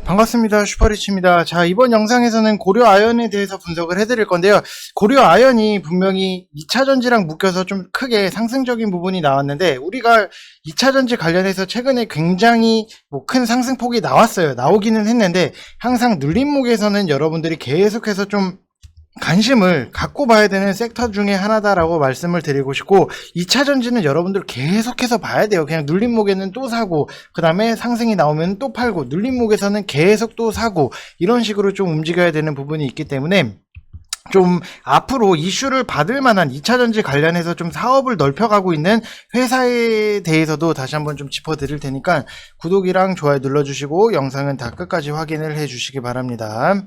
반갑습니다. 슈퍼리치입니다. 자, 이번 영상에서는 고려아연에 대해서 분석을 해드릴 건데요. 고려아연이 분명히 2차전지랑 묶여서 좀 크게 상승적인 부분이 나왔는데, 우리가 2차전지 관련해서 최근에 굉장히 큰 상승폭이 나오기는 했는데, 항상 눌림목에서는 여러분들이 계속해서 좀 관심을 갖고 봐야 되는 섹터 중에 하나다라고 말씀을 드리고 싶고, 2차전지는 여러분들 계속해서 봐야 돼요. 그냥 눌림목에는 또 사고, 그 다음에 상승이 나오면 또 팔고, 눌림목에서는 계속 또 사고, 이런 식으로 좀 움직여야 되는 부분이 있기 때문에 좀 앞으로 이슈를 받을 만한 2차전지 관련해서 좀 사업을 넓혀가고 있는 회사에 대해서도 다시 한번 좀 짚어드릴 테니까 구독이랑 좋아요 눌러주시고 영상은 다 끝까지 확인을 해주시기 바랍니다.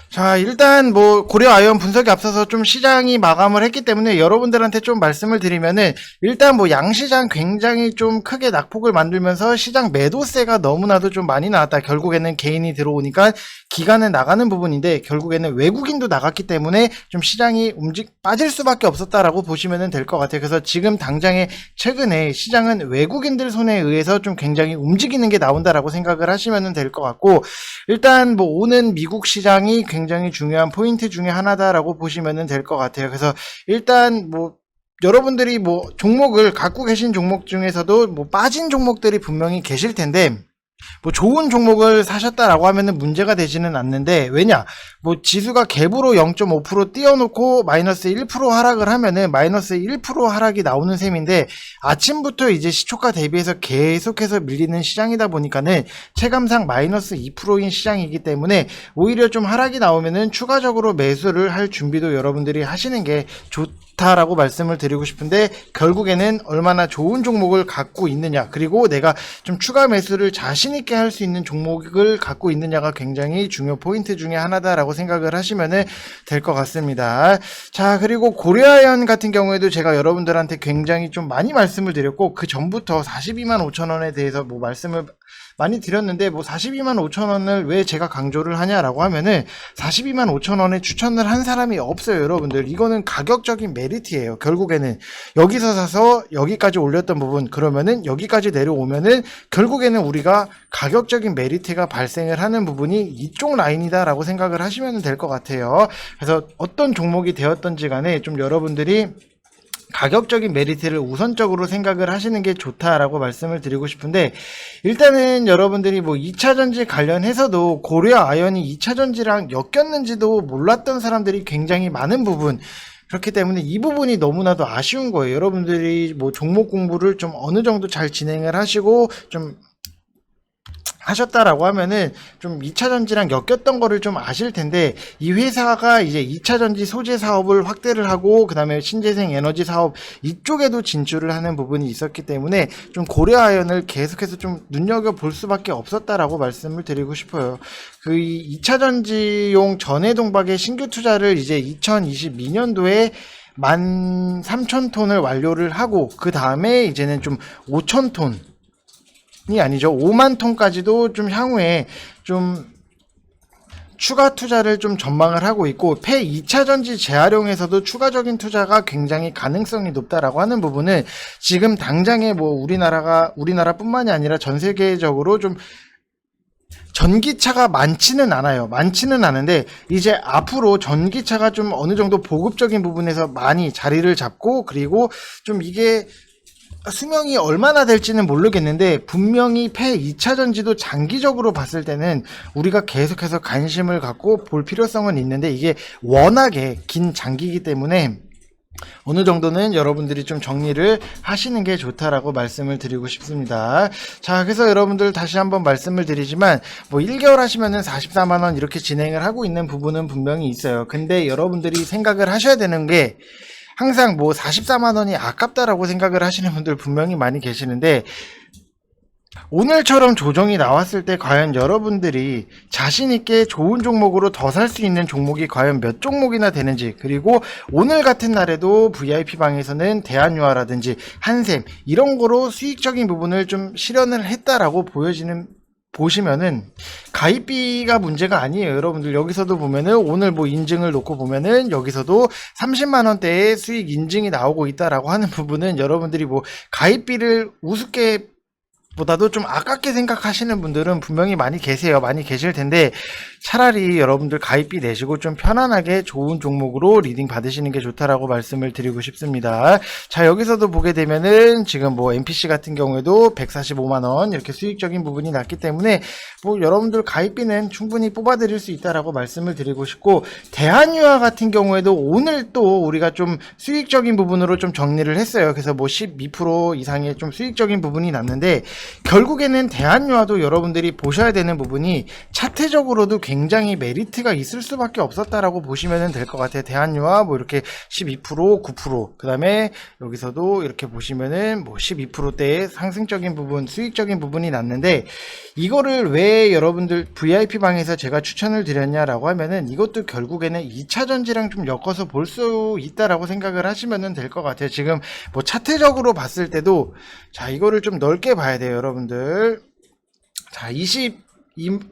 자, 일단 고려아연 분석에 앞서서 좀 시장이 마감을 했기 때문에 여러분들한테 좀 말씀을 드리면은, 일단 양시장 굉장히 좀 크게 낙폭을 만들면서 시장 매도세가 너무나도 좀 많이 나왔다. 결국에는 개인이 들어오니까 기간은 나가는 부분인데, 결국에는 외국인도 나갔기 때문에 좀 시장이 빠질 수밖에 없었다라고 보시면 될 것 같아요. 그래서 지금 당장에 최근에 시장은 외국인들 손에 의해서 좀 굉장히 움직이는 게 나온다라고 생각을 하시면 될 것 같고, 일단 오는 미국 시장이 굉장히 중요한 포인트 중에 하나다라고 보시면 될 것 같아요. 그래서 일단 여러분들이 종목을 갖고 계신 종목 중에서도 빠진 종목들이 분명히 계실 텐데, 좋은 종목을 사셨다라고 하면은 문제가 되지는 않는데, 왜냐? 지수가 갭으로 0.5% 띄워놓고 마이너스 1% 하락을 하면은 마이너스 1% 하락이 나오는 셈인데, 아침부터 이제 시초가 대비해서 계속해서 밀리는 시장이다 보니까는 체감상 마이너스 2%인 시장이기 때문에 오히려 좀 하락이 나오면은 추가적으로 매수를 할 준비도 여러분들이 하시는 게 좋다라고 말씀을 드리고 싶은데, 결국에는 얼마나 좋은 종목을 갖고 있느냐, 그리고 내가 좀 추가 매수를 자신 있게 할 수 있는 종목을 갖고 있느냐가 굉장히 중요 포인트 중에 하나다라고 생각을 하시면 될 것 같습니다. 자, 그리고 고려아연 같은 경우에도 제가 여러분들한테 굉장히 좀 많이 말씀을 드렸고, 그 전부터 42만 5천 원에 대해서 말씀을 많이 드렸는데, 42만 5천 원을 왜 제가 강조를 하냐라고 하면은, 42만 5천 원에 추천을 한 사람이 없어요. 여러분들, 이거는 가격적인 메리트예요. 결국에는 여기서 사서 여기까지 올렸던 부분, 그러면은 여기까지 내려오면은 결국에는 우리가 가격적인 메리트가 발생을 하는 부분이 이쪽 라인이다 라고 생각을 하시면 될 것 같아요. 그래서 어떤 종목이 되었던지 간에 좀 여러분들이 가격적인 메리트를 우선적으로 생각을 하시는 게 좋다라고 말씀을 드리고 싶은데, 일단은 여러분들이 2차전지 관련해서도 고려아연이 2차전지랑 엮였는지도 몰랐던 사람들이 굉장히 많은 부분, 그렇기 때문에 이 부분이 너무나도 아쉬운 거예요. 여러분들이 종목 공부를 좀 어느 정도 잘 진행을 하시고 좀 하셨다라고 하면은 좀 2차전지랑 엮였던 거를 좀 아실 텐데, 이 회사가 이제 2차전지 소재 사업을 확대를 하고, 그 다음에 신재생 에너지 사업 이쪽에도 진출을 하는 부분이 있었기 때문에 좀 고려아연을 계속해서 좀 눈여겨볼 수밖에 없었다라고 말씀을 드리고 싶어요. 그 2차전지용 전해동박의 신규 투자를 이제 2022년도에 13,000톤을 완료를 하고, 그 다음에 이제는 좀 5,000톤 이 아니죠. 5만 톤까지도 좀 향후에 좀 추가 투자를 좀 전망을 하고 있고, 폐 2차전지 재활용에서도 추가적인 투자가 굉장히 가능성이 높다라고 하는 부분은 지금 당장에 우리나라뿐만이 아니라 전 세계적으로 좀 전기차가 많지는 않은데, 이제 앞으로 전기차가 좀 어느 정도 보급적인 부분에서 많이 자리를 잡고, 그리고 좀 이게 수명이 얼마나 될지는 모르겠는데, 분명히 폐 2차전지도 장기적으로 봤을 때는 우리가 계속해서 관심을 갖고 볼 필요성은 있는데, 이게 워낙에 긴 장기이기 때문에 어느 정도는 여러분들이 좀 정리를 하시는 게 좋다라고 말씀을 드리고 싶습니다. 자, 그래서 여러분들 다시 한번 말씀을 드리지만 1개월 하시면은 44만원 이렇게 진행을 하고 있는 부분은 분명히 있어요. 근데 여러분들이 생각을 하셔야 되는 게, 항상 44만원이 아깝다라고 생각을 하시는 분들 분명히 많이 계시는데, 오늘처럼 조정이 나왔을 때 과연 여러분들이 자신있게 좋은 종목으로 더 살 수 있는 종목이 과연 몇 종목이나 되는지, 그리고 오늘 같은 날에도 VIP방에서는 대한유화라든지 한샘 이런 거로 수익적인 부분을 좀 실현을 했다라고 보시면은 가입비가 문제가 아니에요. 여러분들 여기서도 보면은 오늘 인증을 놓고 보면은 여기서도 30만원대의 수익 인증이 나오고 있다라고 하는 부분은, 여러분들이 가입비를 우습게 보다도 좀 아깝게 생각하시는 분들은 분명히 많이 계세요. 많이 계실 텐데 차라리 여러분들 가입비 내시고 좀 편안하게 좋은 종목으로 리딩 받으시는 게 좋다라고 말씀을 드리고 싶습니다. 자, 여기서도 보게 되면은 지금 뭐 MPC 같은 경우에도 145만 원 이렇게 수익적인 부분이 났기 때문에 뭐 여러분들 가입비는 충분히 뽑아드릴 수 있다라고 말씀을 드리고 싶고, 대한유화 같은 경우에도 오늘 또 우리가 좀 수익적인 부분으로 좀 정리를 했어요. 그래서 뭐 12% 이상의 좀 수익적인 부분이 났는데, 결국에는 대한유화도 여러분들이 보셔야 되는 부분이 차트적으로도 굉장히 메리트가 있을 수밖에 없었다라고 보시면 될 것 같아요. 대한유화 뭐 이렇게 12%, 9%, 그 다음에 여기서도 이렇게 보시면은 뭐 12%대의 상승적인 부분, 수익적인 부분이 났는데, 이거를 왜 여러분들 VIP 방에서 제가 추천을 드렸냐라고 하면은 이것도 결국에는 2차 전지랑 좀 엮어서 볼 수 있다라고 생각을 하시면 될 것 같아요. 지금 뭐 차트적으로 봤을 때도 자, 이거를 좀 넓게 봐야 돼요, 여러분들. 자, 25만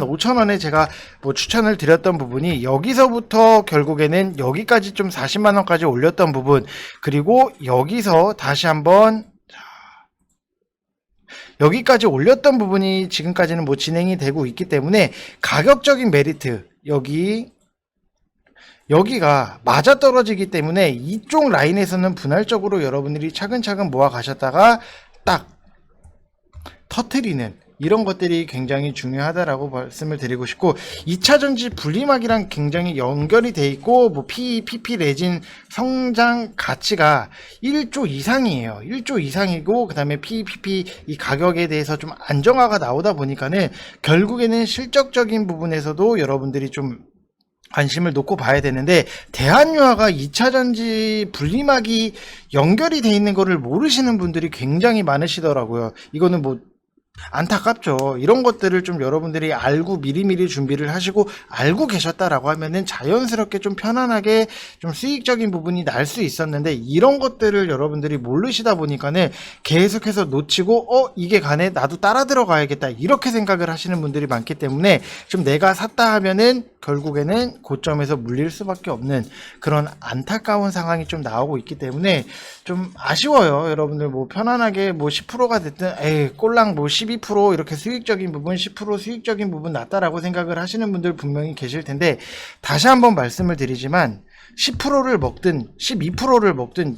5천 원에 제가 뭐 추천을 드렸던 부분이 여기서부터 결국에는 여기까지 좀 40만 원까지 올렸던 부분, 그리고 여기서 다시 한번 여기까지 올렸던 부분이 지금까지는 뭐 진행이 되고 있기 때문에 가격적인 메리트, 여기가 맞아떨어지기 때문에 이쪽 라인에서는 분할적으로 여러분들이 차근차근 모아 가셨다가 딱 터트리는 이런 것들이 굉장히 중요하다라고 말씀을 드리고 싶고, 2차전지 분리막이랑 굉장히 연결이 돼 있고, 뭐 PE, PP, 레진 성장 가치가 1조 이상이에요. 1조 이상이고, 그 다음에 PE, PP 이 가격에 대해서 좀 안정화가 나오다 보니까는 결국에는 실적적인 부분에서도 여러분들이 좀 관심을 놓고 봐야 되는데, 대한유화가 2차전지 분리막이 연결이 돼 있는 거를 모르시는 분들이 굉장히 많으시더라고요. 이거는 뭐 안타깝죠. 이런 것들을 좀 여러분들이 알고 미리미리 준비를 하시고 알고 계셨다라고 하면은 자연스럽게 좀 편안하게 좀 수익적인 부분이 날 수 있었는데, 이런 것들을 여러분들이 모르시다 보니까는 계속해서 놓치고 이게 가네, 나도 따라 들어가야겠다, 이렇게 생각을 하시는 분들이 많기 때문에 좀 내가 샀다 하면은 결국에는 고점에서 물릴 수밖에 없는 그런 안타까운 상황이 좀 나오고 있기 때문에 좀 아쉬워요. 여러분들 뭐 편안하게 뭐 10%가 됐든 에이 꼴랑 뭐 12% 이렇게 수익적인 부분, 10% 수익적인 부분 났다라고 생각을 하시는 분들 분명히 계실 텐데, 다시 한번 말씀을 드리지만 10%를 먹든 12%를 먹든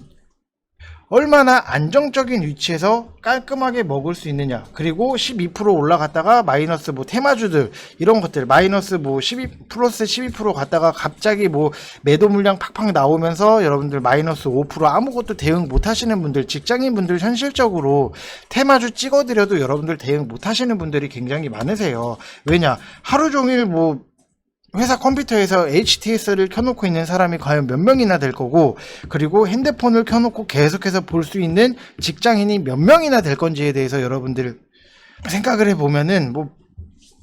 얼마나 안정적인 위치에서 깔끔하게 먹을 수 있느냐, 그리고 12% 올라갔다가 마이너스 뭐 테마주들 이런 것들 마이너스 뭐 12 플러스 12% 갔다가 갑자기 뭐 매도 물량 팍팍 나오면서 여러분들 마이너스 5% 아무것도 대응 못 하시는 분들, 직장인 분들 현실적으로 테마주 찍어드려도 여러분들 대응 못 하시는 분들이 굉장히 많으세요. 왜냐, 하루 종일 뭐 회사 컴퓨터에서 HTS를 켜놓고 있는 사람이 과연 몇 명이나 될 거고, 그리고 핸드폰을 켜놓고 계속해서 볼 수 있는 직장인이 몇 명이나 될 건지에 대해서 여러분들 생각을 해보면은 뭐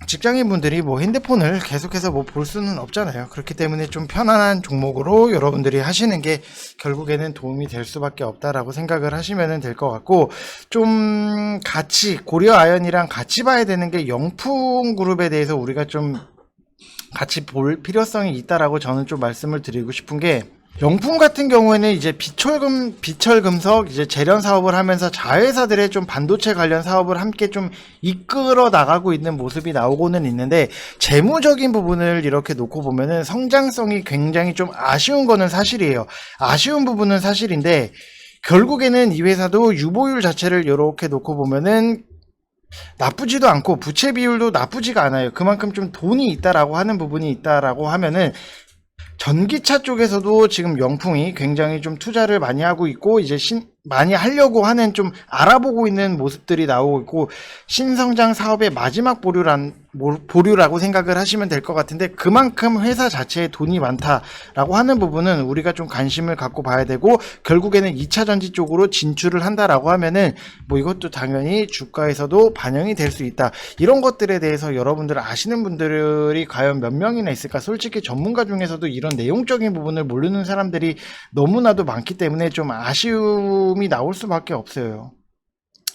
직장인분들이 뭐 핸드폰을 계속해서 뭐 볼 수는 없잖아요. 그렇기 때문에 좀 편안한 종목으로 여러분들이 하시는 게 결국에는 도움이 될 수밖에 없다라고 생각을 하시면 될 것 같고, 좀 같이 고려 아연이랑 같이 봐야 되는 게 영풍 그룹에 대해서 우리가 좀 같이 볼 필요성이 있다라고 저는 좀 말씀을 드리고 싶은 게, 영풍 같은 경우에는 이제 비철금속 이제 재련 사업을 하면서 자회사들의 좀 반도체 관련 사업을 함께 좀 이끌어 나가고 있는 모습이 나오고는 있는데, 재무적인 부분을 이렇게 놓고 보면은 성장성이 굉장히 좀 아쉬운 거는 사실이에요. 아쉬운 부분은 사실인데, 결국에는 이 회사도 유보율 자체를 이렇게 놓고 보면은 나쁘지도 않고 부채 비율도 나쁘지가 않아요. 그만큼 좀 돈이 있다라고 하는 부분이 있다라고 하면은, 전기차 쪽에서도 지금 영풍이 굉장히 좀 투자를 많이 하고 있고, 이제 많이 하려고 하는, 좀 알아보고 있는 모습들이 나오고 있고, 신성장 사업의 마지막 보류라고 생각을 하시면 될 것 같은데, 그만큼 회사 자체에 돈이 많다라고 하는 부분은 우리가 좀 관심을 갖고 봐야 되고, 결국에는 2차 전지 쪽으로 진출을 한다라고 하면은 뭐 이것도 당연히 주가에서도 반영이 될 수 있다. 이런 것들에 대해서 여러분들 아시는 분들이 과연 몇 명이나 있을까? 솔직히 전문가 중에서도 이런 내용적인 부분을 모르는 사람들이 너무나도 많기 때문에 좀 아쉬움이 나올 수밖에 없어요.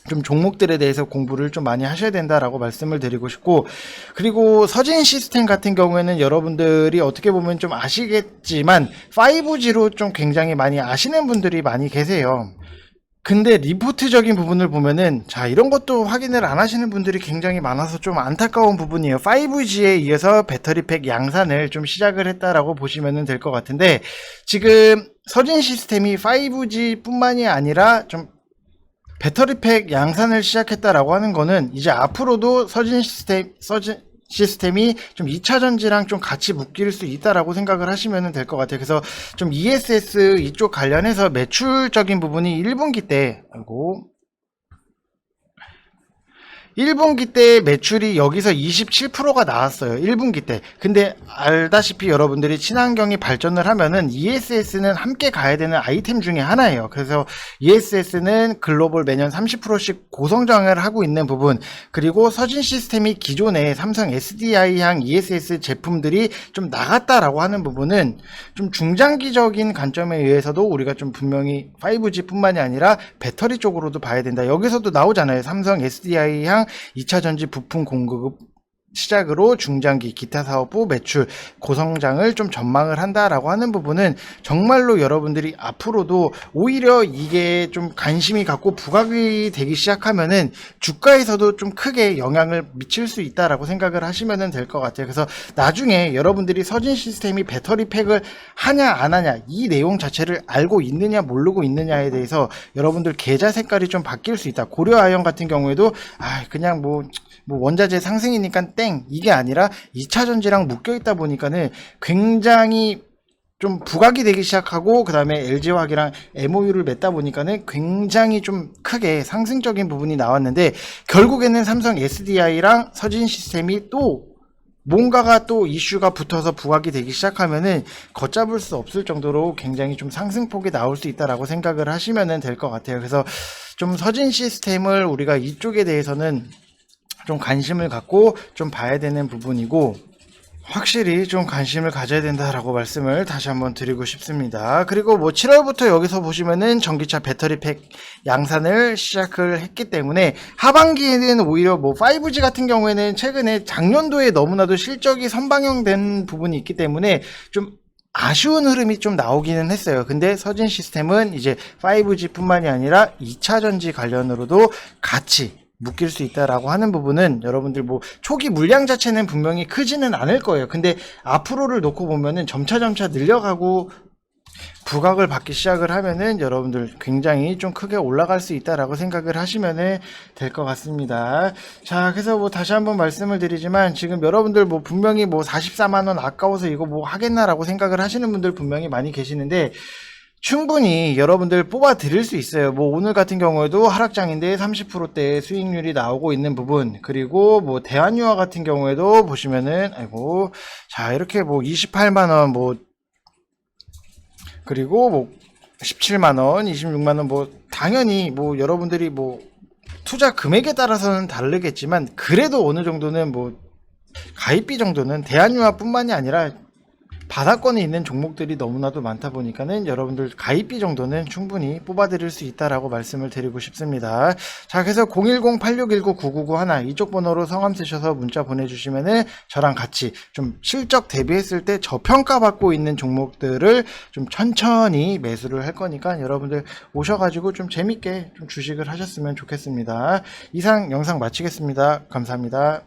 좀 종목들에 대해서 공부를 좀 많이 하셔야 된다라고 말씀을 드리고 싶고, 그리고 서진 시스템 같은 경우에는 여러분들이 어떻게 보면 좀 아시겠지만 5G로 좀 굉장히 많이 아시는 분들이 많이 계세요. 근데 리포트적인 부분을 보면은 자 이런 것도 확인을 안 하시는 분들이 굉장히 많아서 좀 안타까운 부분이에요. 5G에 이어서 배터리팩 양산을 좀 시작을 했다라고 보시면 될 것 같은데 지금 서진 시스템이 5G 뿐만이 아니라 좀 배터리팩 양산을 시작했다라고 하는 거는 이제 앞으로도 서진 시스템이 좀 2차 전지랑 좀 같이 묶일 수 있다라고 생각을 하시면 될 것 같아요. 그래서 좀 ESS 이쪽 관련해서 매출적인 부분이 1분기 때, 1분기 때 매출이 여기서 27%가 나왔어요. 1분기 때. 근데 알다시피 여러분들이 친환경이 발전을 하면은 ESS는 함께 가야 되는 아이템 중에 하나예요. 그래서 ESS는 글로벌 매년 30%씩 고성장을 하고 있는 부분, 그리고 서진 시스템이 기존에 삼성 SDI향 ESS 제품들이 좀 나갔다라고 하는 부분은 좀 중장기적인 관점에 의해서도 우리가 좀 분명히 5G 뿐만이 아니라 배터리 쪽으로도 봐야 된다. 여기서도 나오잖아요. 삼성 SDI향 2차 전지 부품 공급 시작으로 중장기 기타 사업부 매출 고성장을 좀 전망을 한다라고 하는 부분은 정말로 여러분들이 앞으로도 오히려 이게 좀 관심이 갖고 부각이 되기 시작하면은 주가에서도 좀 크게 영향을 미칠 수 있다라고 생각을 하시면 될 것 같아요. 그래서 나중에 여러분들이 서진 시스템이 배터리 팩을 하냐 안 하냐 이 내용 자체를 알고 있느냐 모르고 있느냐에 대해서 여러분들 계좌 색깔이 좀 바뀔 수 있다. 고려아연 같은 경우에도 그냥 뭐 원자재 상승이니까 땡 이게 아니라 2차 전지랑 묶여 있다 보니까는 굉장히 좀 부각이 되기 시작하고 그 다음에 LG화학이랑 MOU를 맺다 보니까는 굉장히 좀 크게 상승적인 부분이 나왔는데 결국에는 삼성 SDI랑 서진 시스템이 또 뭔가가 또 이슈가 붙어서 부각이 되기 시작하면은 걷잡을 수 없을 정도로 굉장히 좀 상승폭이 나올 수 있다라고 생각을 하시면 될 것 같아요. 그래서 좀 서진 시스템을 우리가 이쪽에 대해서는 좀 관심을 갖고 좀 봐야 되는 부분이고 확실히 좀 관심을 가져야 된다라고 말씀을 다시 한번 드리고 싶습니다. 그리고 뭐 7월부터 여기서 보시면은 전기차 배터리팩 양산을 시작을 했기 때문에 하반기에는 오히려 뭐 5G 같은 경우에는 최근에 작년도에 너무나도 실적이 선방영된 부분이 있기 때문에 좀 아쉬운 흐름이 좀 나오기는 했어요. 근데 서진 시스템은 이제 5G 뿐만이 아니라 2차 전지 관련으로도 같이 묶일 수 있다라고 하는 부분은 여러분들 뭐 초기 물량 자체는 분명히 크지는 않을 거예요. 근데 앞으로를 놓고 보면은 점차 늘려가고 부각을 받기 시작을 하면은 여러분들 굉장히 좀 크게 올라갈 수 있다라고 생각을 하시면 될 것 같습니다. 자, 그래서 뭐 다시 한번 말씀을 드리지만 지금 여러분들 뭐 분명히 뭐 44만원 아까워서 이거 뭐 하겠나라고 생각을 하시는 분들 분명히 많이 계시는데 충분히 여러분들 뽑아 드릴 수 있어요. 뭐 오늘 같은 경우에도 하락장인데 30%대 수익률이 나오고 있는 부분, 그리고 뭐 대한유화 같은 경우에도 보시면은 자 이렇게 뭐 28만원 뭐 그리고 뭐 17만원 26만원 뭐 당연히 뭐 여러분들이 뭐 투자 금액에 따라서는 다르겠지만 그래도 어느 정도는 뭐 가입비 정도는 대한유화 뿐만이 아니라 바닥권에 있는 종목들이 너무나도 많다 보니까는 여러분들 가입비 정도는 충분히 뽑아드릴 수 있다라고 말씀을 드리고 싶습니다. 자, 그래서 010-8619-9991 이쪽 번호로 성함 쓰셔서 문자 보내주시면은 저랑 같이 좀 실적 대비했을 때 저평가받고 있는 종목들을 좀 천천히 매수를 할 거니까 여러분들 오셔가지고 좀 재밌게 좀 주식을 하셨으면 좋겠습니다. 이상 영상 마치겠습니다. 감사합니다.